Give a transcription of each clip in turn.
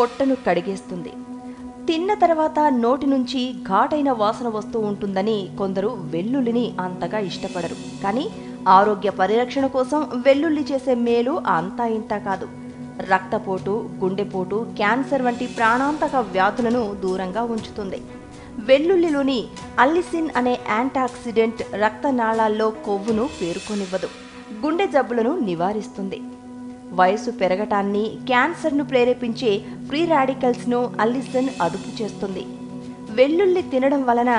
పొట్టను కడిగేస్తుంది. తిన్న తర్వాత నోటి నుంచి ఘాటైన వాసన వస్తూ ఉంటుందని కొందరు వెల్లుల్లిని అంతగా ఇష్టపడరు. కానీ ఆరోగ్య పరిరక్షణ కోసం వెల్లుల్లి చేసే మేలు అంతా ఇంత కాదు. రక్తపోటు, గుండెపోటు, క్యాన్సర్ వంటి ప్రాణాంతక వ్యాధులను దూరంగా ఉంచుతుంది. వెల్లుల్లిలోని అల్లిసిన్ అనే యాంటాక్సిడెంట్ రక్తనాళాల్లో కొవ్వును పేరుకొనివ్వదు, గుండె జబ్బులను నివారిస్తుంది. వయసు పెరగటాన్ని, క్యాన్సర్ను ప్రేరేపించే ఫ్రీ రాడికల్స్ను అల్లిసిన్ అదుపు చేస్తుంది. వెల్లుల్లి తినడం వలన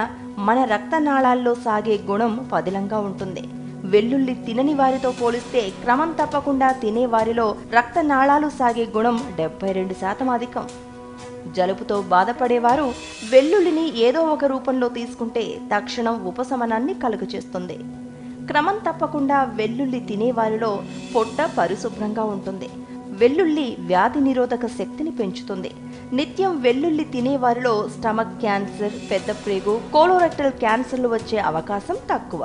మన రక్తనాళాల్లో సాగే గుణం పదిలంగా ఉంటుంది. వెల్లుల్లి తినని వారితో పోలిస్తే క్రమం తప్పకుండా తినేవారిలో రక్తనాళాలు సాగే గుణం 72% అధికం. జలుబుతో బాధపడేవారు వెల్లుల్లిని ఏదో ఒక రూపంలో తీసుకుంటే తక్షణం ఉపశమనాన్ని కలుగచేస్తుంది. క్రమం తప్పకుండా వెల్లుల్లి తినేవారిలో పొట్ట పరిశుభ్రంగా ఉంటుంది. వెల్లుల్లి వ్యాధి నిరోధక శక్తిని పెంచుతుంది. నిత్యం వెల్లుల్లి తినేవారిలో స్టమక్ క్యాన్సర్, పెద్ద ప్రేగు, కోలోరెక్టల్ క్యాన్సర్లు వచ్చే అవకాశం తక్కువ.